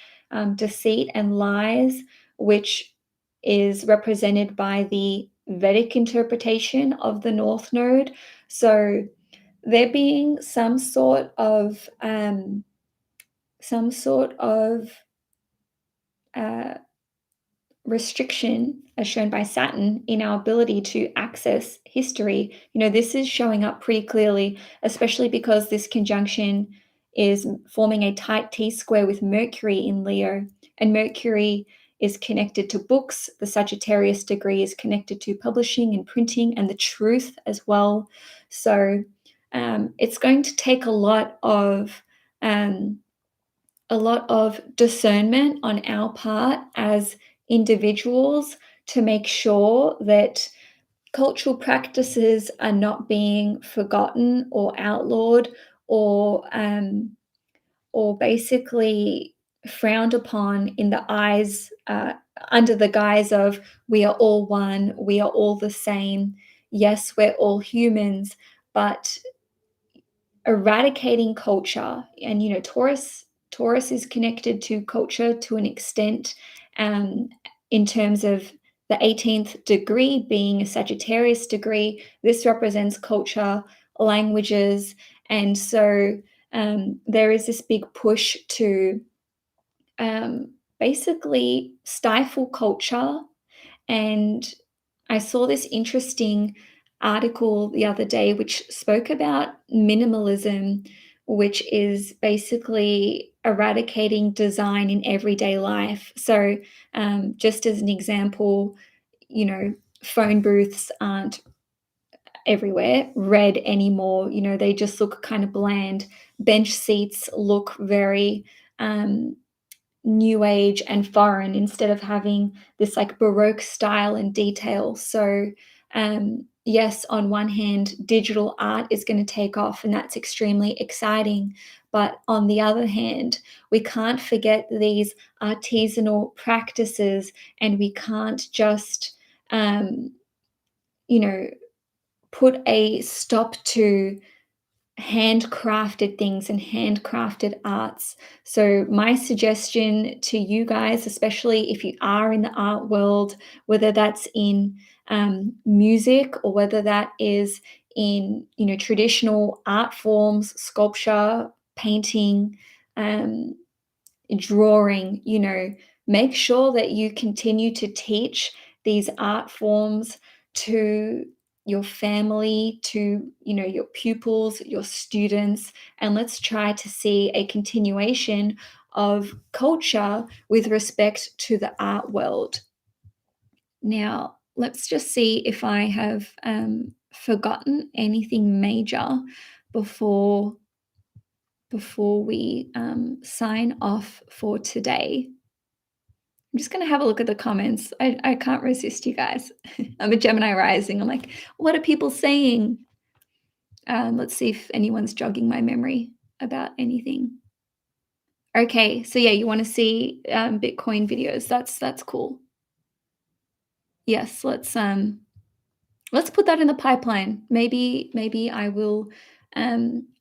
deceit and lies, which is represented by the Vedic interpretation of the North Node. So there being some sort of uh, restriction, as shown by Saturn, in our ability to access history, this is showing up pretty clearly, especially because this conjunction is forming a tight T square with Mercury in Leo, and Mercury is connected to books. The Sagittarius degree is connected to publishing and printing and the truth as well. So it's going to take a lot of discernment on our part as individuals to make sure that cultural practices are not being forgotten or outlawed or basically frowned upon in the eyes under the guise of we are all one, we are all the same. Yes, we're all humans, but eradicating culture, and Taurus is connected to culture to an extent, um, in terms of the 18th degree being a Sagittarius degree. This represents culture, languages, and so there is this big push to basically stifle culture. And I saw this interesting article the other day which spoke about minimalism, which is basically eradicating design in everyday life. So, just as an example, phone booths aren't everywhere red anymore. They just look kind of bland. Bench seats look very new age and foreign instead of having this like Baroque style and detail. So, yes, on one hand, digital art is going to take off, and that's extremely exciting. But on the other hand, we can't forget these artisanal practices, and we can't just, you know, put a stop to handcrafted things and handcrafted arts. So, my suggestion to you guys, especially if you are in the art world, whether that's in music or whether that is in traditional art forms, sculpture, painting, um, drawing, make sure that you continue to teach these art forms to your family, to your pupils, your students, and let's try to see a continuation of culture with respect to the art world. Now, let's just see if I have forgotten anything major before we sign off for today. I'm just going to have a look at the comments. I can't resist, you guys. I'm a Gemini rising. I'm like, what are people saying? Let's see if anyone's jogging my memory about anything. Okay, so yeah, you want to see Bitcoin videos. That's cool. Yes, let's put that in the pipeline. Maybe I will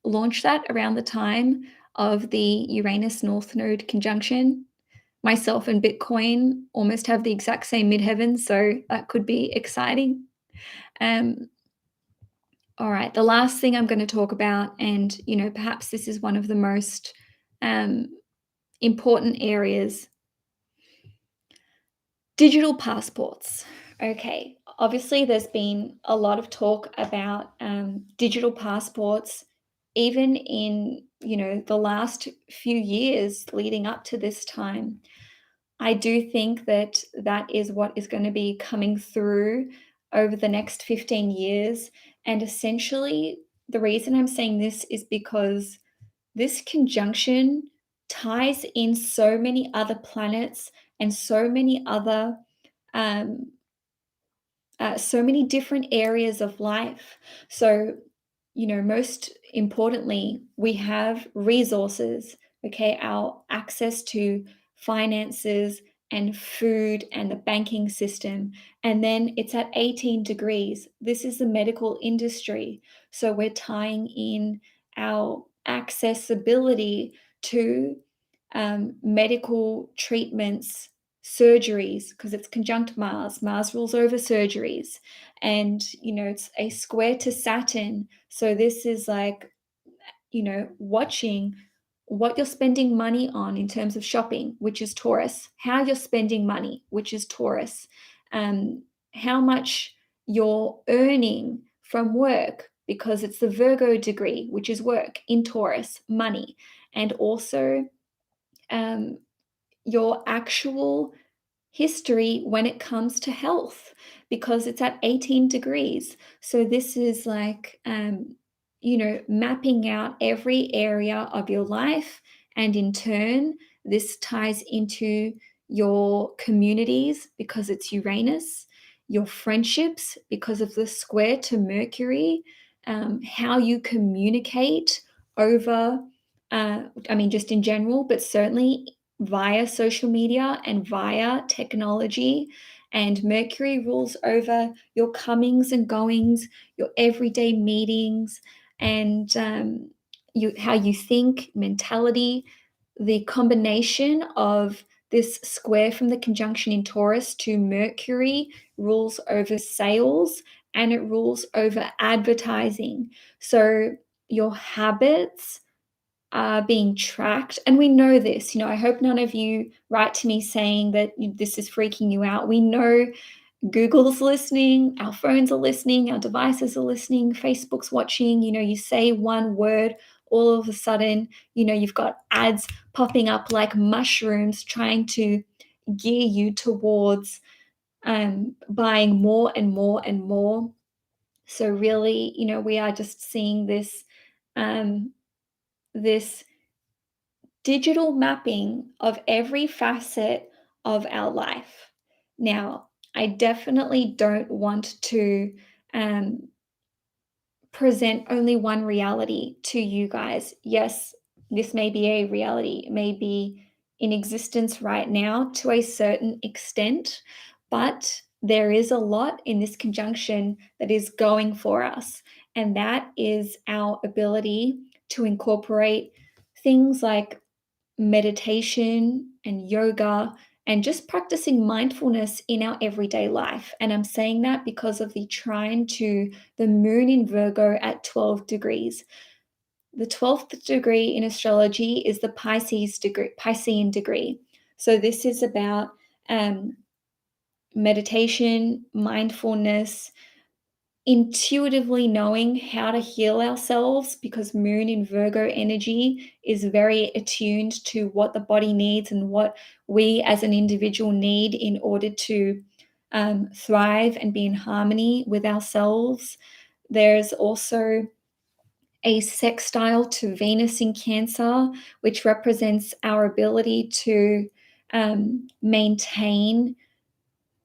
launch that around the time of the Uranus North Node conjunction. Myself and Bitcoin almost have the exact same midheaven, so that could be exciting. All right, the last thing I'm going to talk about, and perhaps this is one of the most important areas: digital passports. Okay, obviously there's been a lot of talk about digital passports, even in the last few years leading up to this time. I do think that that is what is going to be coming through over the next 15 years. And essentially, the reason I'm saying this is because this conjunction ties in so many other planets and um, so many different areas of life. So, most importantly, we have resources, okay, our access to finances and food and the banking system. And then it's at 18 degrees. This is the medical industry. So we're tying in our accessibility to medical treatments, surgeries, because it's conjunct Mars. Mars rules over surgeries. And, it's a square to Saturn. So this is like, watching what you're spending money on in terms of shopping, which is Taurus, how you're spending money, which is Taurus, um, how much you're earning from work, because it's the Virgo degree, which is work in Taurus, money, and also um, your actual history when it comes to health, because it's at 18 degrees. So this is like, mapping out every area of your life. And in turn, this ties into your communities because it's Uranus, your friendships because of the square to Mercury, how you communicate over, just in general, but certainly via social media and via technology. And Mercury rules over your comings and goings, your everyday meetings, and how you think, mentality. The combination of this square from the conjunction in Taurus to Mercury rules over sales, and it rules over advertising. So your habits are being tracked. And we know this. I hope none of you write to me saying that this is freaking you out. We know Google's listening, our phones are listening, our devices are listening, Facebook's watching. You say one word, all of a sudden, you've got ads popping up like mushrooms trying to gear you towards buying more and more and more. So really, we are just seeing um, this digital mapping of every facet of our life. Now, I definitely don't want to um, present only one reality to you guys. Yes, this may be a reality, it may be in existence right now to a certain extent, but there is a lot in this conjunction that is going for us, and that is our ability to incorporate things like meditation and yoga and just practicing mindfulness in our everyday life. And I'm saying that because of the trine to the moon in Virgo at 12 degrees. The 12th degree in astrology is the Piscean degree. So this is about meditation, mindfulness, intuitively knowing how to heal ourselves, because moon in Virgo energy is very attuned to what the body needs and what we as an individual need in order to thrive and be in harmony with ourselves. There's also a sextile to Venus in Cancer, which represents our ability to maintain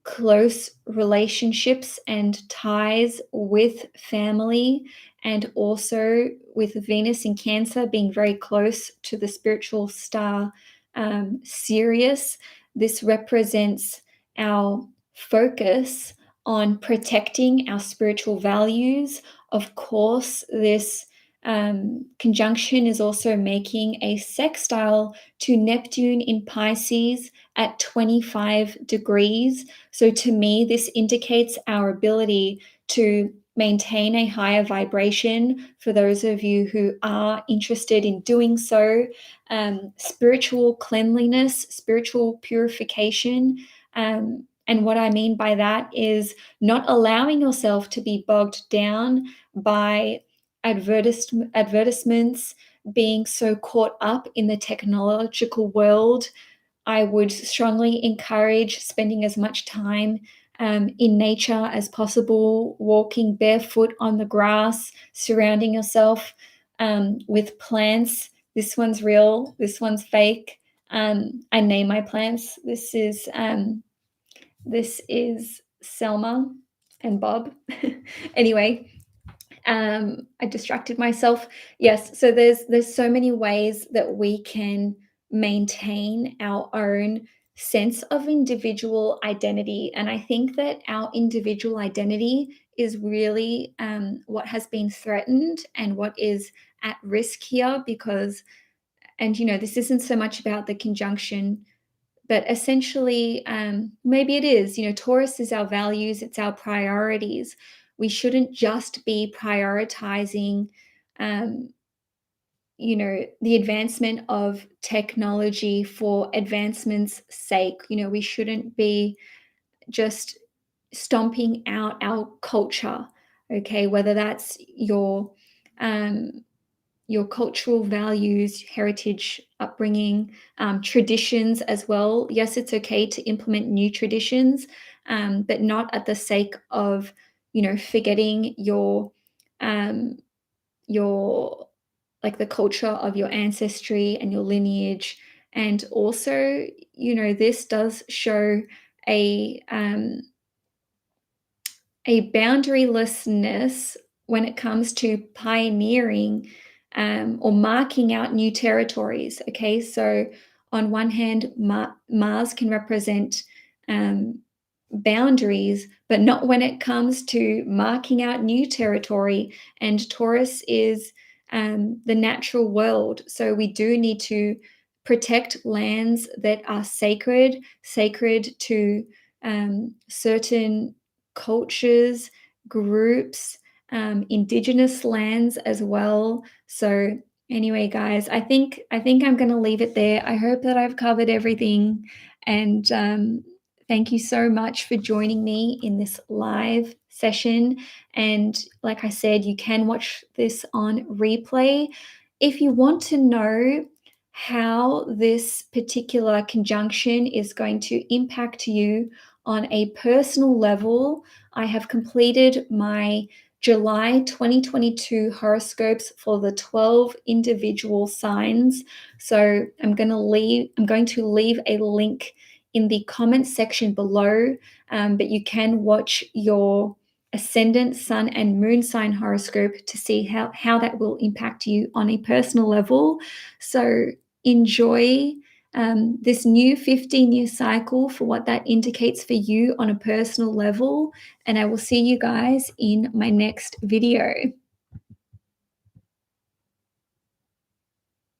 close relationships and ties with family, and also with Venus in Cancer being very close to the spiritual star Sirius. This represents our focus on protecting our spiritual values. Of course, this conjunction is also making a sextile to Neptune in Pisces at 25 degrees. So to me, this indicates our ability to maintain a higher vibration for those of you who are interested in doing so. Spiritual cleanliness, spiritual purification. And what I mean by that is not allowing yourself to be bogged down by advertisements, being so caught up in the technological world. I would strongly encourage spending as much time in nature as possible, walking barefoot on the grass, surrounding yourself with plants. This one's real, this one's fake. I name my plants. This is Selma and Bob. Anyway, I distracted myself. Yes, so there's so many ways that we can maintain our own sense of individual identity, and I think that our individual identity is really what has been threatened and what is at risk here. Because, and this isn't so much about the conjunction, but essentially, maybe it is. Taurus is our values, it's our priorities. We shouldn't just be prioritizing, um, the advancement of technology for advancement's sake. We shouldn't be just stomping out our culture, okay? Whether that's your cultural values, heritage, upbringing, traditions as well. Yes, it's okay to implement new traditions, but not at the sake of, forgetting um, your like the culture of your ancestry and your lineage. And also, this does show a a boundarylessness when it comes to pioneering, or marking out new territories. Okay, so on one hand, Mars can represent um, boundaries, but not when it comes to marking out new territory. And Taurus is the natural world. So we do need to protect lands that are sacred to certain cultures, groups, indigenous lands as well. So anyway, guys, I think I'm going to leave it there. I hope that I've covered everything, and thank you so much for joining me in this live session. And like I said, you can watch this on replay. If you want to know how this particular conjunction is going to impact you on a personal level, I have completed my July 2022 horoscopes for the 12 individual signs. So I'm going to leave a link in the comments section below, but you can watch your ascendant, sun, and moon sign horoscope to see how that will impact you on a personal level. So enjoy this new 15-year cycle for what that indicates for you on a personal level. And I will see you guys in my next video.